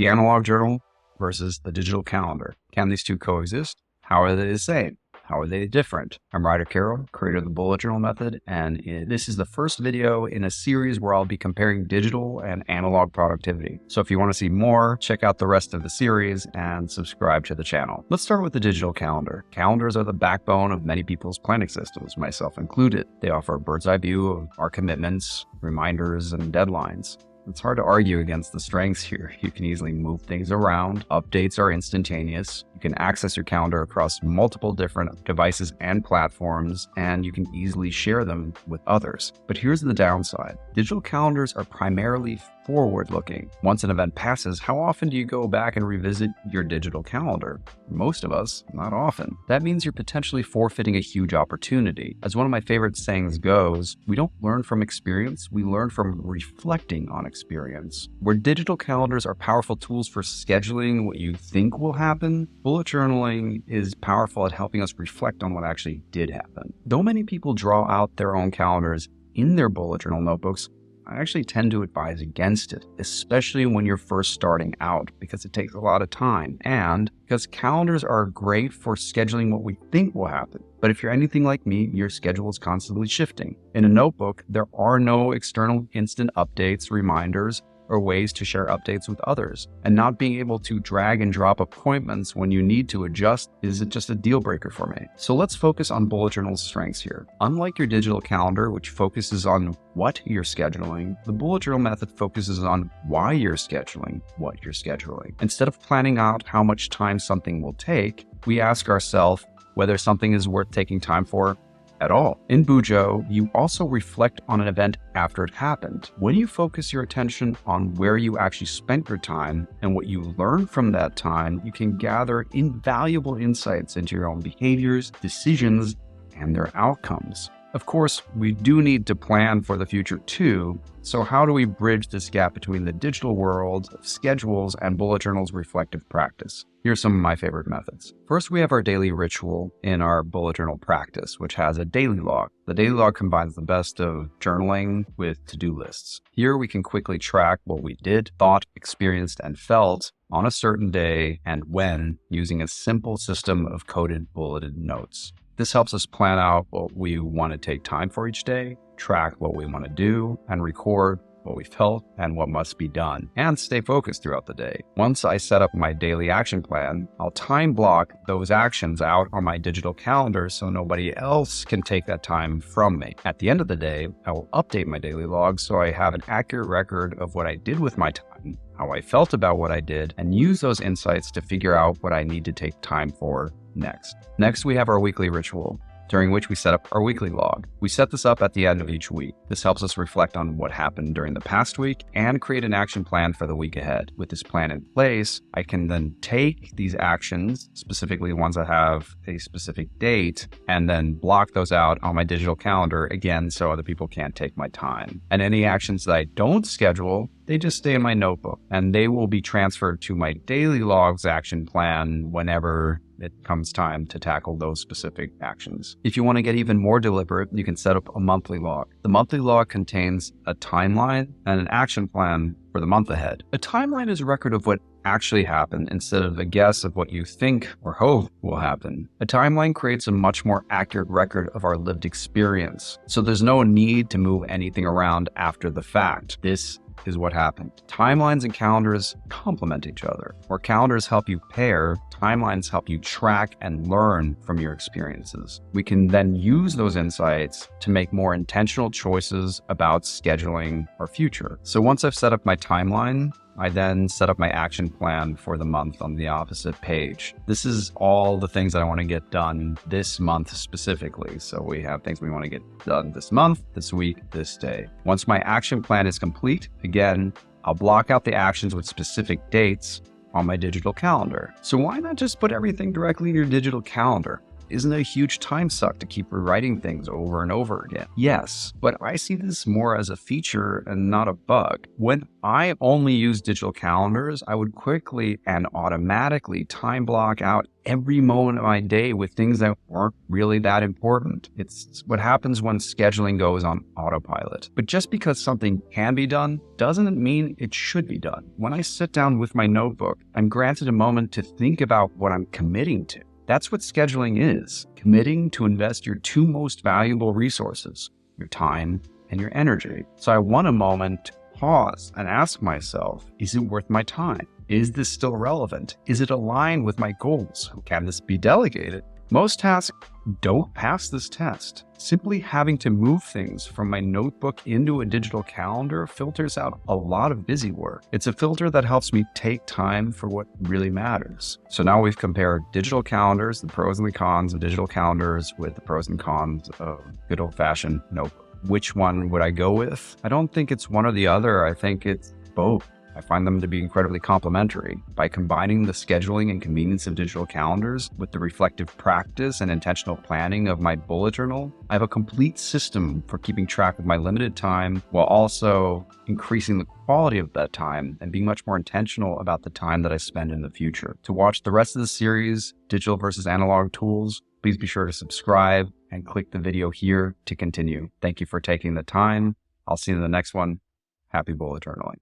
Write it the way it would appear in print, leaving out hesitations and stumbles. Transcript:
The analog journal versus the digital calendar. Can these two coexist? How are they the same? How are they different? I'm Ryder Carroll, creator of the bullet journal method, and this is the first video in a series where I'll be comparing digital and analog productivity. So if you want to see more, check out the rest of the series and subscribe to the channel. Let's start with the digital calendar. Calendars are the backbone of many people's planning systems, myself included. They offer a bird's eye view of our commitments, reminders, and deadlines. It's hard to argue against the strengths here. You can easily move things around. Updates are instantaneous. You can access your calendar across multiple different devices and platforms, and you can easily share them with others. But here's the downside. Digital calendars are primarily forward-looking. Once an event passes, how often do you go back and revisit your digital calendar? Most of us, not often. That means you're potentially forfeiting a huge opportunity. As one of my favorite sayings goes, we don't learn from experience, we learn from reflecting on experience. Where digital calendars are powerful tools for scheduling what you think will happen, bullet journaling is powerful at helping us reflect on what actually did happen. Though many people draw out their own calendars in their bullet journal notebooks, I actually tend to advise against it, especially when you're first starting out, because it takes a lot of time and because calendars are great for scheduling what we think will happen. But if you're anything like me, your schedule is constantly shifting. In a notebook, there are no external instant updates, reminders, or ways to share updates with others. And not being able to drag and drop appointments when you need to adjust is just a deal breaker for me. So let's focus on bullet journal's strengths here. Unlike your digital calendar, which focuses on what you're scheduling, the bullet journal method focuses on why you're scheduling what you're scheduling. Instead of planning out how much time something will take, we ask ourselves whether something is worth taking time for at all. In BuJo, you also reflect on an event after it happened. When you focus your attention on where you actually spent your time and what you learned from that time, you can gather invaluable insights into your own behaviors, decisions, and their outcomes. Of course, we do need to plan for the future too. So how do we bridge this gap between the digital world of schedules and bullet journal's reflective practice? Here's some of my favorite methods. First, we have our daily ritual in our bullet journal practice, which has a daily log. The daily log combines the best of journaling with to-do lists. Here we can quickly track what we did, thought, experienced, and felt on a certain day and when, using a simple system of coded bulleted notes. This helps us plan out what we want to take time for each day, track what we want to do, and record what we felt and what must be done, and stay focused throughout the day. Once I set up my daily action plan, I'll time block those actions out on my digital calendar so nobody else can take that time from me. At the end of the day, I will update my daily log so I have an accurate record of what I did with my time, how I felt about what I did, and use those insights to figure out what I need to take time for next. Next, we have our weekly ritual, during which we set up our weekly log. We set this up at the end of each week. This helps us reflect on what happened during the past week and create an action plan for the week ahead. With this plan in place, I can then take these actions, specifically ones that have a specific date, and then block those out on my digital calendar again so other people can't take my time. And any actions that I don't schedule, they just stay in my notebook and they will be transferred to my daily logs action plan whenever it comes time to tackle those specific actions. If you want to get even more deliberate, you can set up a monthly log. The monthly log contains a timeline and an action plan for the month ahead. A timeline is a record of what actually happened instead of a guess of what you think or hope will happen. A timeline creates a much more accurate record of our lived experience, so there's no need to move anything around after the fact. This is what happened. Timelines and calendars complement each other. Where calendars help you pair, timelines help you track and learn from your experiences. We can then use those insights to make more intentional choices about scheduling our future. So once I've set up my timeline, I then set up my action plan for the month on the opposite page. This is all the things that I want to get done this month specifically. So we have things we want to get done this month, this week, this day. Once my action plan is complete, again, I'll block out the actions with specific dates on my digital calendar. So why not just put everything directly in your digital calendar? isn't a huge time suck to keep rewriting things over and over again. Yes, but I see this more as a feature and not a bug. When I only use digital calendars, I would quickly and automatically time block out every moment of my day with things that weren't really that important. It's what happens when scheduling goes on autopilot. But just because something can be done doesn't mean it should be done. When I sit down with my notebook, I'm granted a moment to think about what I'm committing to. That's what scheduling is, committing to invest your two most valuable resources, your time and your energy. So I want a moment to pause and ask myself, is it worth my time? Is this still relevant? Is it aligned with my goals? Can this be delegated? Most tasks don't pass this test. Simply having to move things from my notebook into a digital calendar filters out a lot of busy work. It's a filter that helps me take time for what really matters. So now we've compared digital calendars, the pros and the cons of digital calendars with the pros and cons of good old-fashioned notebook. Which one would I go with? I don't think it's one or the other. I think it's both. I find them to be incredibly complementary. By combining the scheduling and convenience of digital calendars with the reflective practice and intentional planning of my bullet journal, I have a complete system for keeping track of my limited time while also increasing the quality of that time and being much more intentional about the time that I spend in the future. To watch the rest of the series, Digital versus Analog Tools, please be sure to subscribe and click the video here to continue. Thank you for taking the time. I'll see you in the next one. Happy bullet journaling.